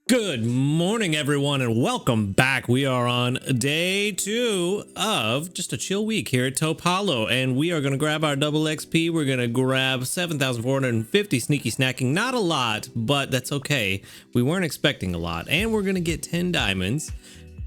Good morning, everyone, and welcome back. We are on day 2 of just a chill week here at Topalo, and we are going to grab our double XP. We're going to grab 7,450 sneaky snacking. Not a lot, but that's okay. We weren't expecting a lot, and we're going to get 10 diamonds.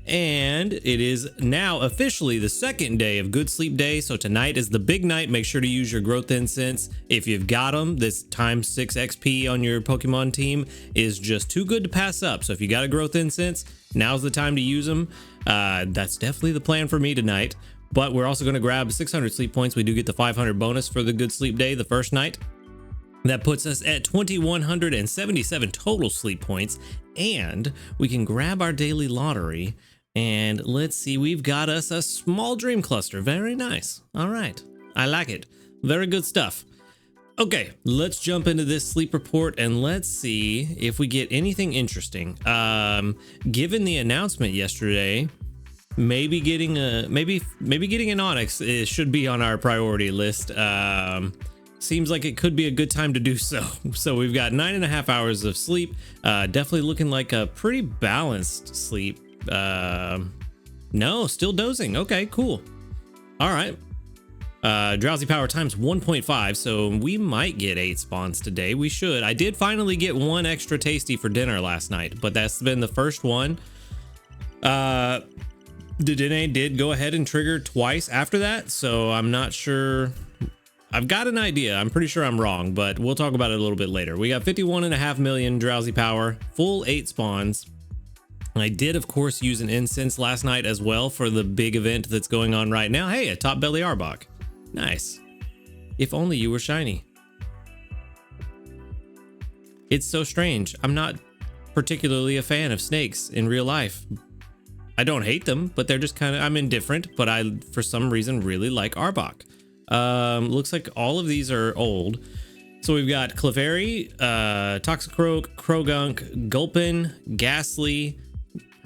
And it is now officially the second day of Good Sleep Day. So tonight is the big night. Make sure to use your growth incense. If you've got them, this times 6 XP on your Pokemon team is just too good to pass up. So if you got a growth incense, now's the time to use them. That's definitely the plan for me tonight. But we're also going to grab 600 sleep points. We do get the 500 bonus for the Good Sleep Day the first night. That puts us at 2,177 total sleep points. And we can grab our daily lottery. And let's see, we've got us a small dream cluster. Very nice. All right. I like it. Very good stuff. Okay, let's jump into this sleep report and let's see if we get anything interesting. Given the announcement yesterday, maybe getting an Onyx should be on our priority list. Seems like it could be a good time to do so. So we've got 9.5 hours of sleep. Definitely looking like a pretty balanced sleep. No, still dozing. Okay, cool. All right. Drowsy power times 1.5. So we might get 8 spawns today. We should. I did finally get one extra tasty for dinner last night, but that's been the first one. Dedenne did go ahead and trigger twice after that. So I'm not sure. I've got an idea. I'm pretty sure I'm wrong, but we'll talk about it a little bit later. We got 51.5 million drowsy power, full 8 spawns. I did, of course, use an incense last night as well for the big event that's going on right now. Hey, a top belly Arbok. Nice. If only you were shiny. It's so strange. I'm not particularly a fan of snakes in real life. I don't hate them, but they're just kind of, I'm indifferent, but I, for some reason, really like Arbok. Looks like all of these are old. So we've got Clefairy, Toxicroak, Krogunk, Gulpin, Ghastly,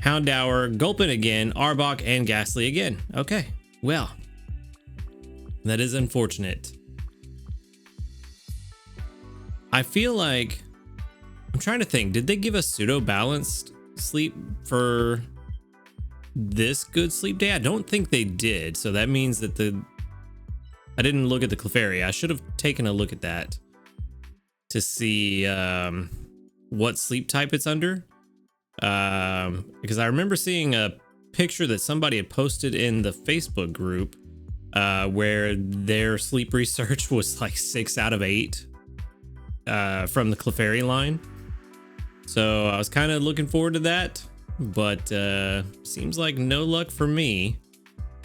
Houndour, Gulpin again, Arbok, and Ghastly again. Okay, well, that is unfortunate. I feel like, I'm trying to think, did they give us pseudo-balanced sleep for this Good Sleep Day? I don't think they did, so that means that I didn't look at the Clefairy. I should have taken a look at that to see what sleep type it's under. Because I remember seeing a picture that somebody had posted in the Facebook group where their sleep research was like 6 out of 8 from the Clefairy line. So I was kind of looking forward to that, but seems like no luck for me.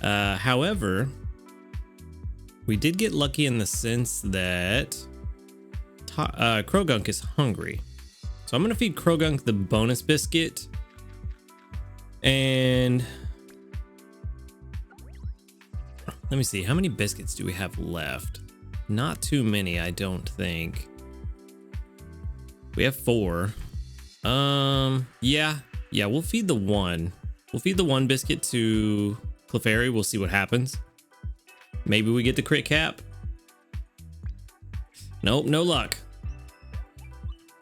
However, we did get lucky in the sense that Krogunk is hungry. So I'm going to feed Krogunk the bonus biscuit. And let me see. How many biscuits do we have left? Not too many, I don't think. We have 4. Yeah, we'll feed the one. We'll feed the one biscuit to Clefairy. We'll see what happens. Maybe we get the crit cap. Nope, no luck.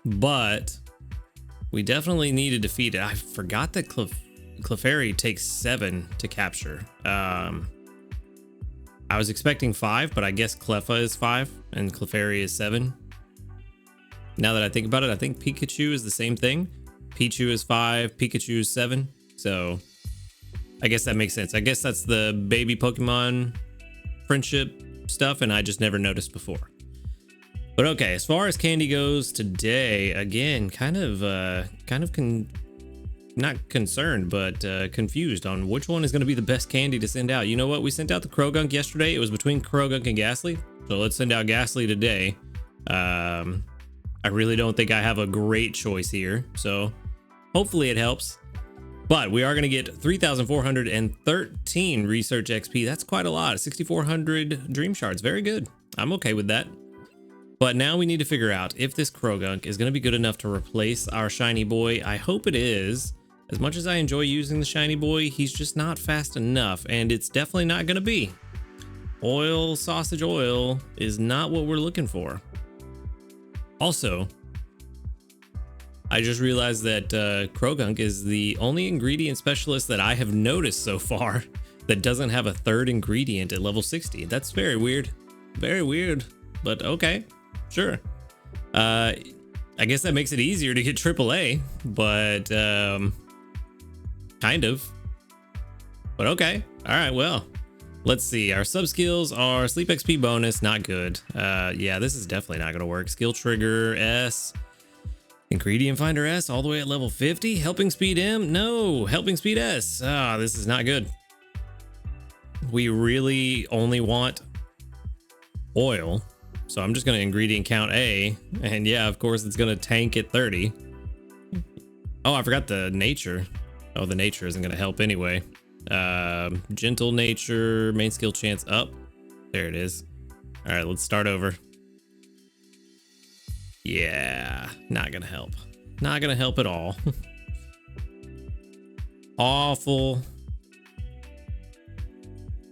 But we definitely needed to feed it. I forgot that Clefairy takes 7 to capture. I was expecting 5, but I guess Cleffa is 5 and Clefairy is 7. Now that I think about it, I think Pikachu is the same thing. Pichu is 5, Pikachu is 7. So I guess that makes sense. I guess that's the baby Pokemon friendship stuff, and I just never noticed before. But okay, as far as candy goes today, again, not concerned, but confused on which one is going to be the best candy to send out. You know what? We sent out the Krogunk yesterday. It was between Krogunk and Ghastly. So let's send out Ghastly today. I really don't think I have a great choice here. So hopefully it helps. But we are going to get 3,413 research XP. That's quite a lot. 6,400 dream shards. Very good. I'm okay with that. But now we need to figure out if this Krogunk is going to be good enough to replace our shiny boy. I hope it is. As much as I enjoy using the shiny boy, he's just not fast enough, and it's definitely not going to be. Oil, sausage oil is not what we're looking for. Also, I just realized that Krogunk is the only ingredient specialist that I have noticed so far that doesn't have a third ingredient at level 60. That's very weird. Very weird, but okay, sure. I guess that makes it easier to get AAA, but kind of. But okay, all right, well. Let's see, our sub skills are sleep XP bonus, not good. Yeah, this is definitely not gonna work. Skill trigger S, ingredient finder S, all the way at level 50. Helping speed M, no. Helping speed S, this is not good. We really only want oil, so I'm just gonna ingredient count A, and yeah, of course it's gonna tank at 30. Oh, I forgot the nature. Oh, the nature isn't gonna help anyway. Gentle nature, main skill chance up. There it is. All right, let's start over. Yeah, not gonna help. Not gonna help at all. Awful.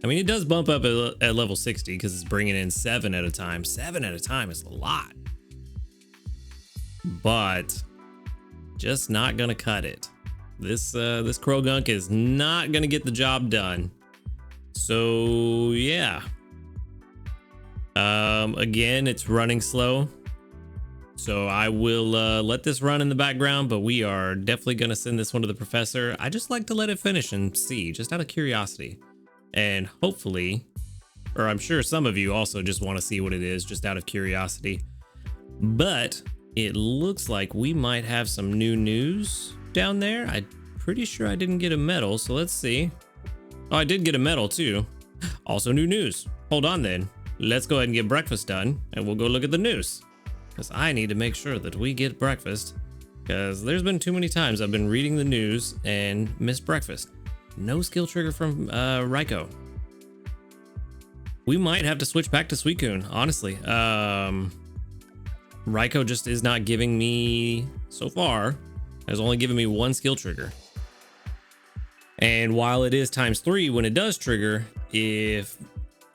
I mean, it does bump up at level 60 because it's bringing in 7 at a time. 7 at a time is a lot. But just not gonna cut it. This Krogunk is not gonna get the job done. So yeah. Again, it's running slow. So I will let this run in the background, but we are definitely gonna send this one to the professor. I just like to let it finish and see, just out of curiosity. And hopefully, or I'm sure some of you also just want to see what it is, just out of curiosity. But it looks like we might have some new news down there. I'm pretty sure I didn't get a medal, so let's see. Oh, I did get a medal too. Also new news. Hold on then. Let's go ahead and get breakfast done, and we'll go look at the news. Because I need to make sure that we get breakfast, because there's been too many times I've been reading the news and missed breakfast. No skill trigger from Raiko. We might have to switch back to Suicune, honestly. Raiko just is not giving me, so far, has only given me 1 skill trigger. And while it is ×3 when it does trigger, if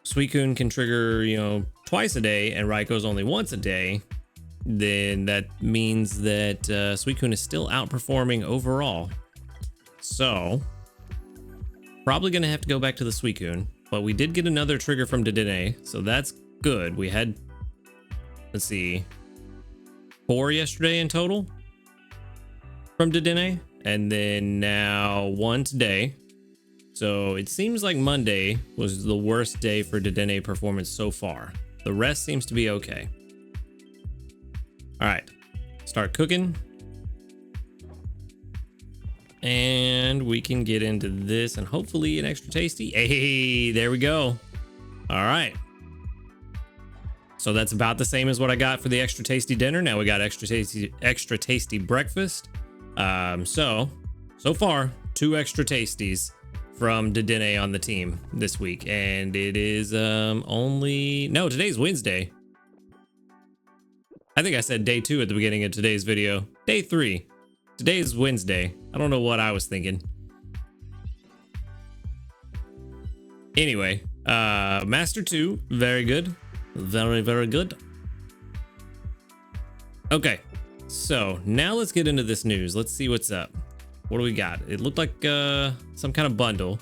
Suicune can trigger, you know, twice a day and Raiko's only once a day, then that means that Suicune is still outperforming overall. So, probably gonna have to go back to the Suicune, but we did get another trigger from Dedenne, so that's good. We had, let's see, 4 yesterday in total from Dedenne, and then now 1 today. So it seems like Monday was the worst day for Dedenne performance so far. The rest seems to be okay. All right, start cooking. And we can get into this and hopefully an extra tasty. Hey, there we go. All right. So that's about the same as what I got for the extra tasty dinner. Now we got extra tasty breakfast. So far 2 extra tasties from Dedenne on the team this week. And it is today's Wednesday. I think I said day 2 at the beginning of today's video. Day 3. Today is Wednesday. I don't know what I was thinking. Anyway, Master 2, very good. Very, very good. Okay, so now let's get into this news. Let's see what's up. What do we got? It looked like some kind of bundle.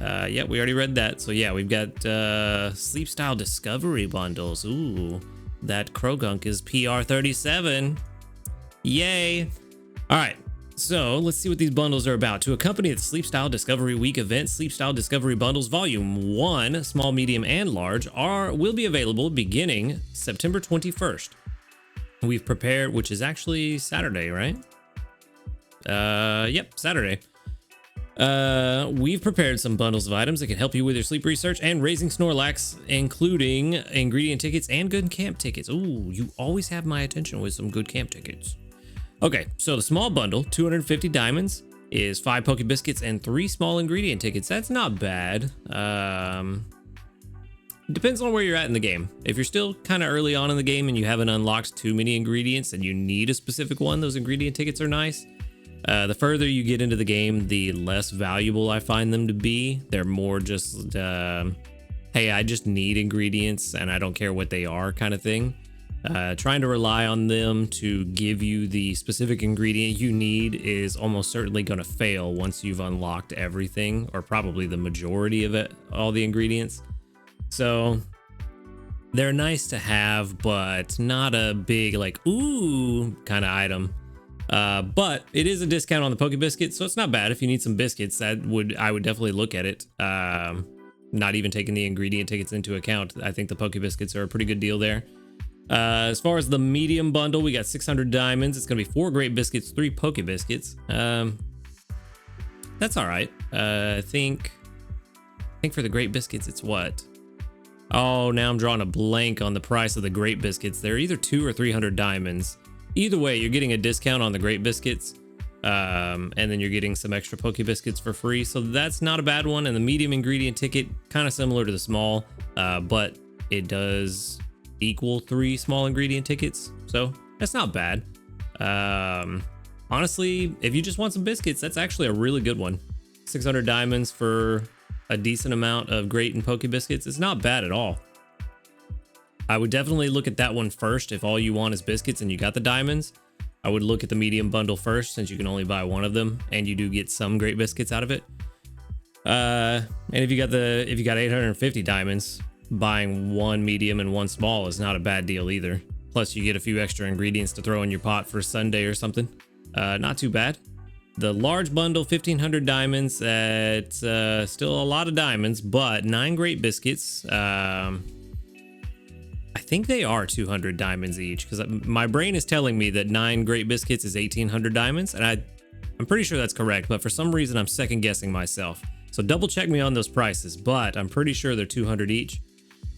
Yeah, we already read that. So yeah, we've got sleep style discovery bundles. Ooh, that Krogunk is PR 37. Yay. All right, so let's see what these bundles are about. To accompany the Sleep Style Discovery Week event, Sleep Style Discovery Bundles Volume 1, small, medium, and large, will be available beginning September 21st. We've prepared, which is actually Saturday, right? Yep, Saturday. We've prepared some bundles of items that can help you with your sleep research and raising Snorlax, including ingredient tickets and good camp tickets. Ooh, you always have my attention with some good camp tickets. Okay, so the small bundle, 250 diamonds, is 5 Poke Biscuits and 3 small ingredient tickets. That's not bad. Depends on where you're at in the game. If you're still kind of early on in the game and you haven't unlocked too many ingredients and you need a specific one, those ingredient tickets are nice. The further you get into the game, the less valuable I find them to be. They're more just, hey, I just need ingredients and I don't care what they are kind of thing. Trying to rely on them to give you the specific ingredient you need is almost certainly going to fail once you've unlocked everything, or probably the majority of it, all the ingredients. So they're nice to have, but not a big like ooh kind of item. But it is a discount on the Poke Biscuits, so it's not bad. If you need some biscuits, I would definitely look at it. Not even taking the ingredient tickets into account, I think the Poke Biscuits are a pretty good deal there. As far as the medium bundle, we got 600 diamonds. It's gonna be 4 Great Biscuits, 3 Poke Biscuits. That's all right. I think for the Great Biscuits, it's what? Oh, now I'm drawing a blank on the price of the Great Biscuits. They're either 200 or 300 diamonds. Either way, you're getting a discount on the Great Biscuits, and then you're getting some extra Poke Biscuits for free. So that's not a bad one. And the medium ingredient ticket, kind of similar to the small, but it does equal 3 small ingredient tickets. So that's not bad. Honestly, if you just want some biscuits, that's actually a really good one. 600 diamonds for a decent amount of Great and Poke Biscuits. It's not bad at all. I would definitely look at that one first. If all you want is biscuits and you got the diamonds, I would look at the medium bundle first, since you can only buy one of them and you do get some Great Biscuits out of it. And if you got 850 diamonds, buying 1 medium and 1 small is not a bad deal either. Plus you get a few extra ingredients to throw in your pot for Sunday or something. Not too bad. The large bundle, 1500 diamonds, it's still a lot of diamonds, but 9 Great Biscuits. I think they are 200 diamonds each, because my brain is telling me that 9 Great Biscuits is 1800 diamonds, and I'm pretty sure that's correct, but for some reason I'm second guessing myself. So double check me on those prices, but I'm pretty sure they're 200 each.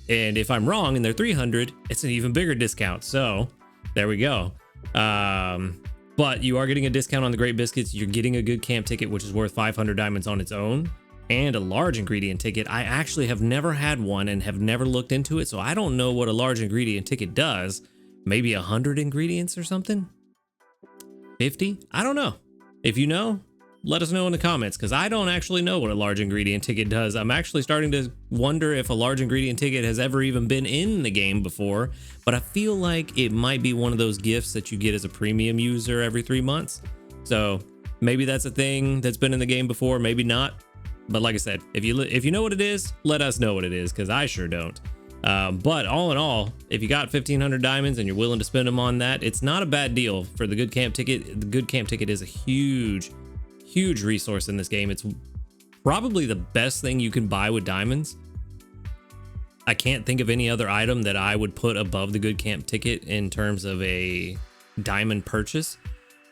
And if I'm wrong and they're 300, it's an even bigger discount. So there we go. But you are getting a discount on the Great Biscuits. You're getting a good camp ticket, which is worth 500 diamonds on its own, and a large ingredient ticket. I actually have never had one and have never looked into it, so I don't know what a large ingredient ticket does. Maybe 100 ingredients or something? 50? I don't know. If you know, let us know in the comments, because I don't actually know what a large ingredient ticket does. I'm actually starting to wonder if a large ingredient ticket has ever even been in the game before, but I feel like it might be one of those gifts that you get as a premium user every 3 months. So maybe that's a thing that's been in the game before, maybe not. But like I said, if you know what it is, let us know what it is, because I sure don't. But all in all, if you got 1500 diamonds and you're willing to spend them on that, it's not a bad deal for the good camp ticket. The good camp ticket is a huge resource in this game. It's probably the best thing you can buy with diamonds. I can't think of any other item that I would put above the good camp ticket in terms of a diamond purchase.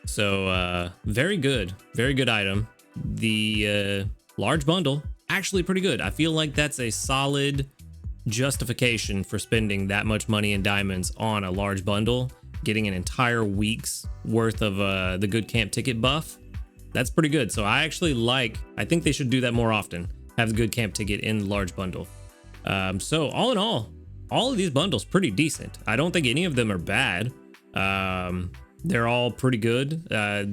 So very good item. The large bundle, actually pretty good. I feel like that's a solid justification for spending that much money in diamonds on a large bundle, getting an entire week's worth of the good camp ticket buff. That's pretty good. So I think they should do that more often, have the good camp ticket in the large bundle. So all in all of these bundles pretty decent. I don't think any of them are bad. They're all pretty good.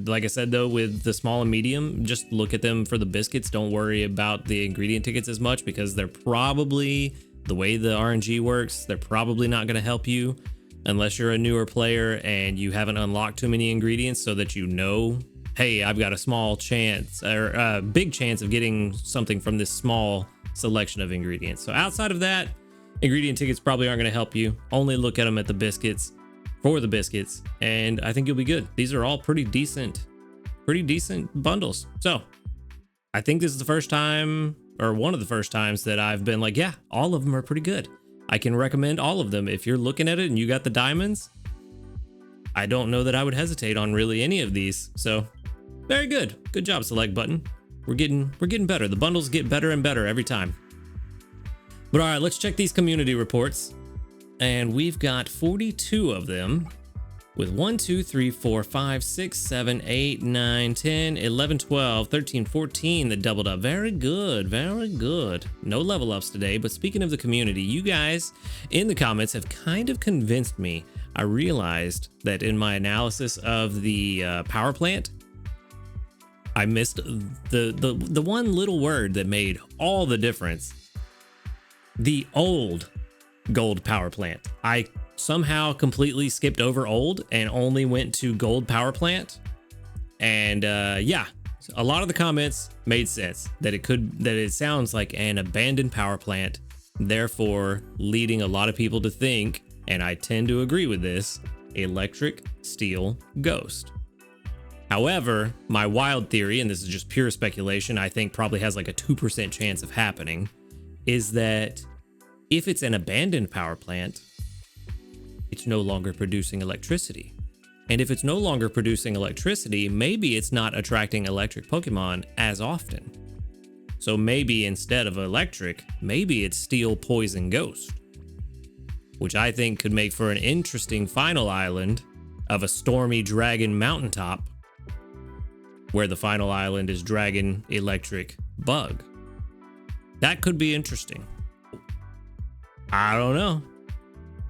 Like I said, though, with the small and medium, just look at them for the biscuits. Don't worry about the ingredient tickets as much, because they're probably, the way the RNG works, they're probably not going to help you unless you're a newer player and you haven't unlocked too many ingredients, so that you know, hey, I've got a small chance or a big chance of getting something from this small selection of ingredients. So outside of that, ingredient tickets probably aren't going to help you. Only look at them at the biscuits. For the biscuits, and I think you'll be good. These are all pretty decent bundles. So I think this is the first time, or one of the first times, that I've been like, yeah, all of them are pretty good. I can recommend all of them. If you're looking at it and you got the diamonds, I don't know that I would hesitate on really any of these. So very good. Good job, select button. We're getting better. The bundles get better and better every time. But all right, let's check these community reports. And we've got 42 of them, with 1, 2, 3, 4, 5, 6, 7, 8, 9, 10, 11, 12, 13, 14 that doubled up. Very good, very good. No level ups today, but speaking of the community, you guys in the comments have kind of convinced me. I realized that in my analysis of the power plant, I missed the one little word that made all the difference. The old gold power plant. I somehow completely skipped over old and only went to gold power plant. And yeah, a lot of the comments made sense that it sounds like an abandoned power plant, therefore leading a lot of people to think, and I tend to agree with this, electric steel ghost. However, my wild theory, and this is just pure speculation, I think probably has like a 2% chance of happening, is that if it's an abandoned power plant, it's no longer producing electricity. And if it's no longer producing electricity, maybe it's not attracting electric Pokemon as often. So maybe instead of electric, maybe it's steel poison ghost, which I think could make for an interesting final island of a stormy dragon mountaintop, where the final island is dragon electric bug. That could be interesting. I don't know.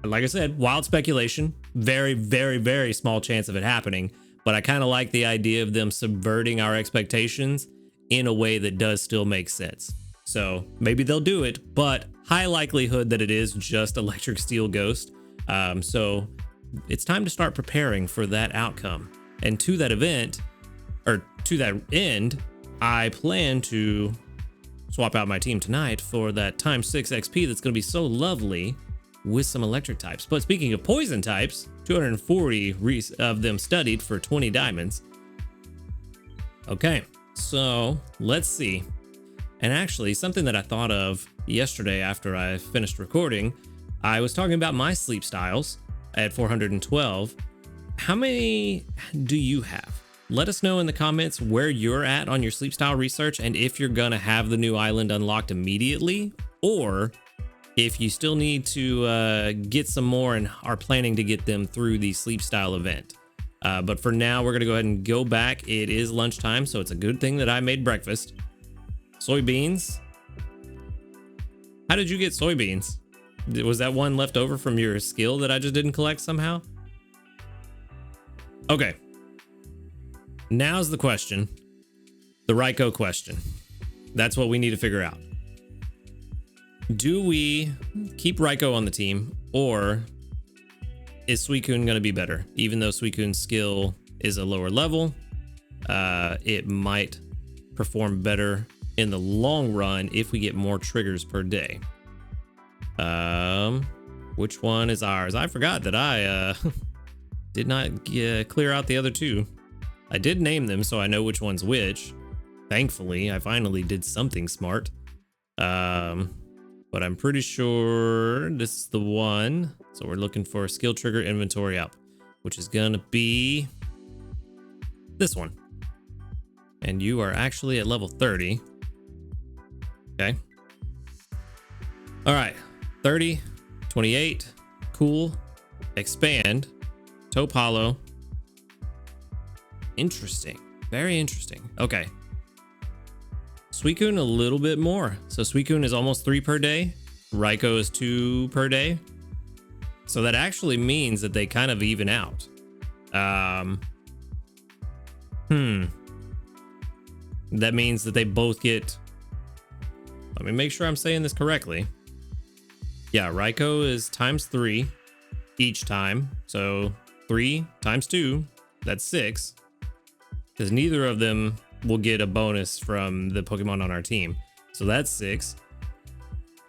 Like I said, wild speculation, very, very, very small chance of it happening, but I kind of like the idea of them subverting our expectations in a way that does still make sense. So maybe they'll do it, but high likelihood that it is just electric steel ghost. So it's time to start preparing for that outcome. And to that event, or to that end, I plan to swap out my team tonight for that times 6 XP that's going to be so lovely with some electric types. But speaking of poison types, 240 of them studied for 20 diamonds. Okay, so let's see. And actually, something that I thought of yesterday after I finished recording, I was talking about my sleep styles at 412. How many do you have? Let us know in the comments where you're at on your sleep style research, and if you're gonna have the new island unlocked immediately, or if you still need to get some more and are planning to get them through the sleep style event. But for now, we're gonna go ahead and go back. It is lunchtime, so it's a good thing that I made breakfast. Soybeans. How did you get soybeans? Was that one left over from your skill that I just didn't collect somehow? Okay. Now's the question. The Raikou question. That's what we need to figure out. Do we keep Raikou on the team, or is Suicune going to be better? Even though Suicune's skill is a lower level, it might perform better in the long run if we get more triggers per day. Which one is ours? I forgot that I did not clear out the other two. I did name them so I know which one's which. Thankfully, I finally did something smart. But I'm pretty sure this is the one. So we're looking for skill trigger inventory up, which is gonna be this one. And you are actually at level 30. Okay. All right, 30, 28, cool, expand, Taupe Hollow. Interesting, very interesting. Okay. Suicune a little bit more. So Suicune is almost 3 per day. Raikou is 2 per day. So that actually means that they kind of even out. That means that they both get... Let me make sure I'm saying this correctly. Yeah, Raikou is times 3 each time. So 3 times 2, that's 6. Because neither of them will get a bonus from the Pokemon on our team. So that's 6.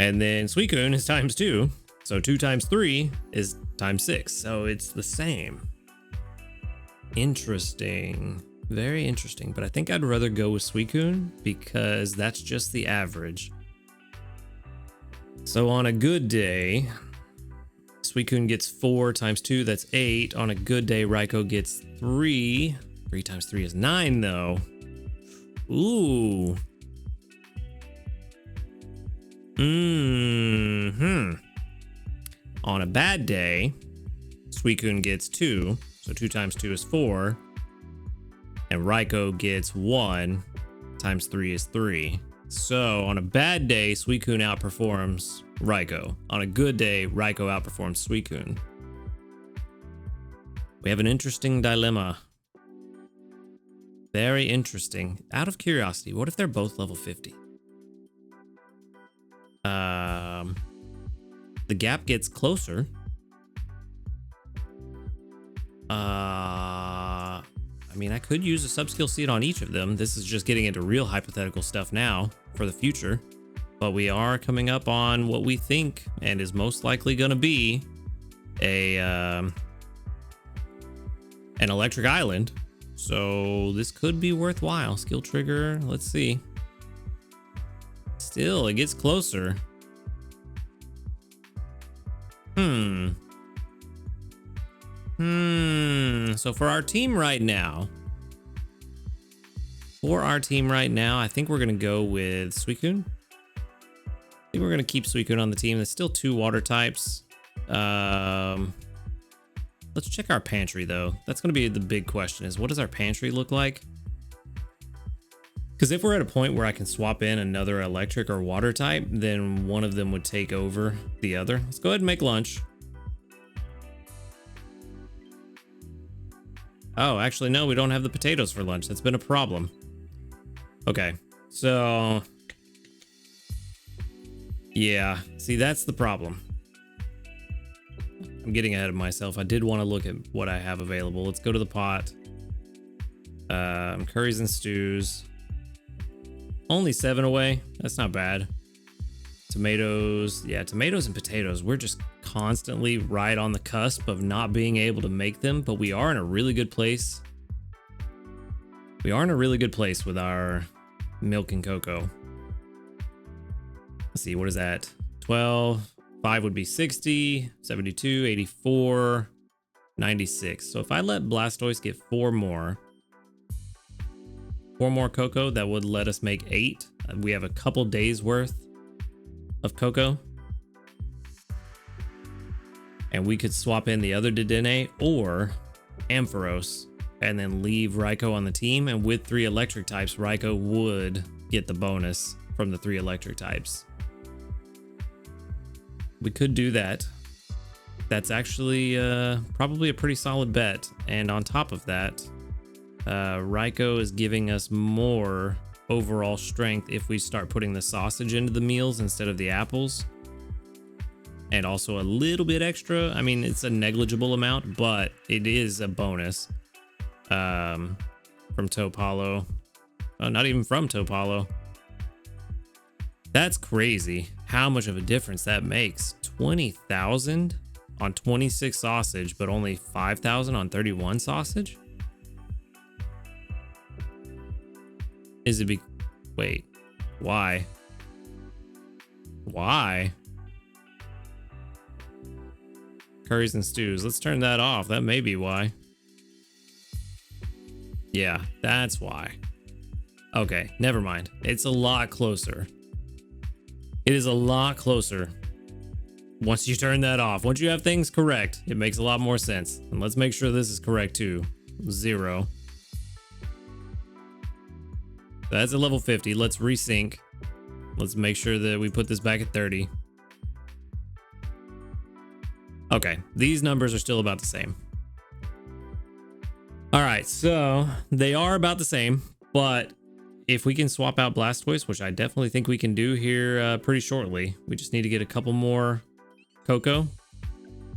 And then Suicune is times 2. So 2 times 3 is times 6. So it's the same. Interesting. Very interesting. But I think I'd rather go with Suicune because that's just the average. So on a good day, Suicune gets 4 times 2. That's 8. On a good day, Raikou gets 3. 3 times 3 is 9, though. Ooh. On a bad day, Suicune gets 2. So 2 times 2 is 4. And Raikou gets 1 times 3 is 3. So on a bad day, Suicune outperforms Raikou. On a good day, Raikou outperforms Suicune. We have an interesting dilemma. Very interesting. Out of curiosity, what if they're both level 50? The gap gets closer. I mean, I could use a sub-skill seed on each of them. This is just getting into real hypothetical stuff now for the future. But we are coming up on what we think and is most likely going to be an electric island. So this could be worthwhile. Skill trigger, let's see. Still, it gets closer. So for our team right now, I think we're going to go with Suicune. I think we're going to keep Suicune on the team. There's still 2 water types. Let's check our pantry, though. That's going to be the big question, is what does our pantry look like? Because if we're at a point where I can swap in another electric or water type, then one of them would take over the other. Let's go ahead and make lunch. Oh, actually, no, we don't have the potatoes for lunch. That's been a problem. Okay, so... yeah, see, that's the problem. I'm getting ahead of myself. I did want to look at what I have available. Let's go to the pot. Curries and stews. Only 7 away. That's not bad. Tomatoes. Yeah, tomatoes and potatoes. We're just constantly right on the cusp of not being able to make them, but we are in a really good place. We are in a really good place with our milk and cocoa. Let's see, what is that? 12. 5 would be 60, 72, 84, 96. So if I let Blastoise get 4 more cocoa, that would let us make 8. We have a couple days worth of cocoa. And we could swap in the other Dedenne or Ampharos and then leave Raikou on the team. And with 3 electric types, Raikou would get the bonus from the 3 electric types. We could do that. That's actually probably a pretty solid bet. And on top of that, Raikou is giving us more overall strength if we start putting the sausage into the meals instead of the apples. And also a little bit extra. I mean, it's a negligible amount, but it is a bonus from Topalo. Oh, not even from Topalo. That's crazy how much of a difference that makes. 20,000 on 26 sausage, but only 5,000 on 31 sausage? Is it wait, why? Why? Curries and stews. Let's turn that off. That may be why. Yeah, that's why. Okay, never mind. It's a lot closer. It is a lot closer. Once you turn that off, once you have things correct, it makes a lot more sense. And let's make sure this is correct too. 0. That's at level 50. Let's resync. Let's make sure that we put this back at 30. Okay, these numbers are still about the same. All right, so they are about the same, but if we can swap out Blastoise, which I definitely think we can do here pretty shortly, we just need to get a couple more cocoa,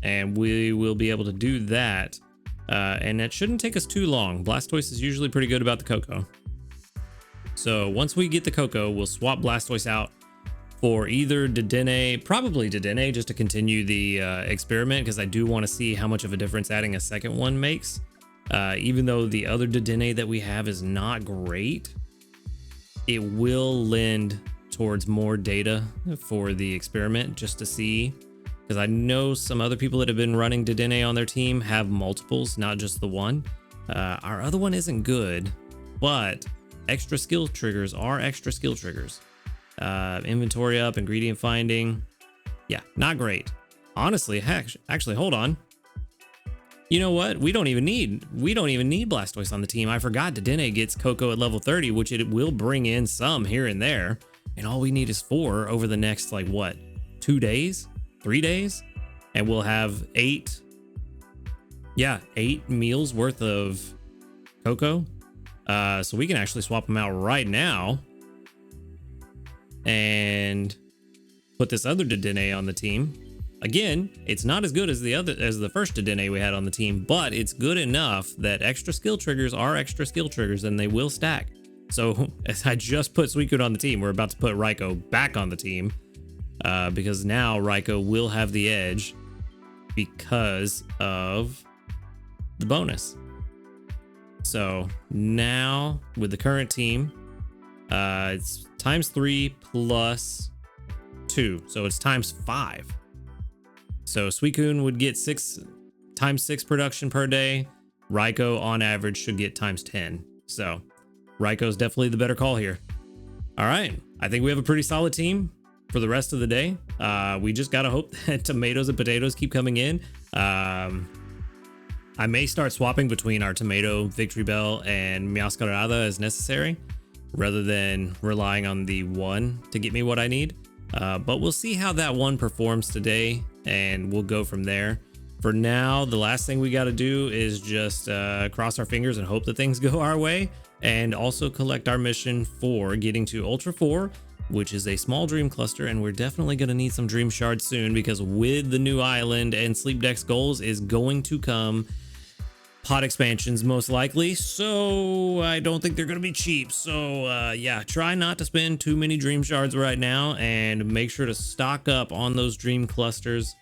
and we will be able to do that. And that shouldn't take us too long. Blastoise is usually pretty good about the cocoa. So once we get the cocoa, we'll swap Blastoise out for either Dedenne, probably Dedenne, just to continue the experiment, because I do want to see how much of a difference adding a second one makes. Even though the other Dedenne that we have is not great, it will lend towards more data for the experiment just to see. Because I know some other people that have been running Dedenne on their team have multiples, not just the one. Our other one isn't good, but extra skill triggers are extra skill triggers. Inventory up, ingredient finding. Yeah, not great. Honestly, actually, hold on. You know what? We don't even need Blastoise on the team. I forgot Dedenne gets Cocoa at level 30, which it will bring in some here and there. And all we need is 4 over the next, like, what, 2 days? 3 days? And we'll have 8 meals worth of Cocoa. So we can actually swap them out right now and put this other Dedenne on the team. Again, it's not as good as the first Dedenne we had on the team, but it's good enough that extra skill triggers are extra skill triggers and they will stack. So as I just put Suicune on the team, we're about to put Raikou back on the team because now Raikou will have the edge because of the bonus. So now with the current team, it's ×3 plus 2, so it's ×5. So Suicune would get ×6 production per day. Raikou on average should get ×10. So Raikou's definitely the better call here. All right, I think we have a pretty solid team for the rest of the day. We just gotta hope that tomatoes and potatoes keep coming in. I may start swapping between our tomato, Victory Bell, and Meowscarada as necessary, rather than relying on the one to get me what I need. But we'll see how that one performs today, and we'll go from there. For now, the last thing we got to do is just cross our fingers and hope that things go our way, and also collect our mission for getting to Ultra 4, which is a small dream cluster, and we're definitely going to need some dream shards soon, because with the new island and Sleep Dex goals is going to come pod expansions most likely, so I don't think they're going to be cheap. So yeah, try not to spend too many dream shards right now, and make sure to stock up on those dream clusters.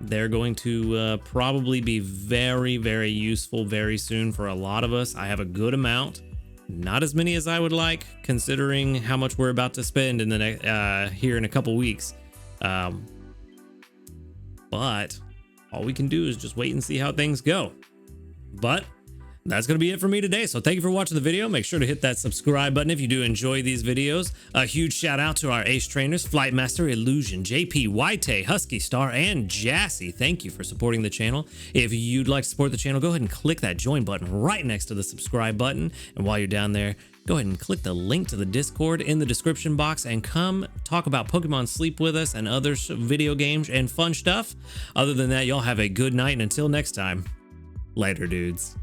They're going to probably be very, very useful very soon for a lot of us. I have a good amount, not as many as I would like, considering how much we're about to spend in the here in a couple weeks. But all we can do is just wait and see how things go. But that's going to be it for me today. So thank you for watching the video. Make sure to hit that subscribe button if you do enjoy these videos. A huge shout out to our ace trainers, Flight Master, Illusion, JP, White, Husky Star, and Jassy. Thank you for supporting the channel. If you'd like to support the channel, go ahead and click that join button right next to the subscribe button. And while you're down there, go ahead and click the link to the Discord in the description box and come talk about Pokemon Sleep with us and other video games and fun stuff. Other than that, y'all have a good night, and until next time, later, dudes.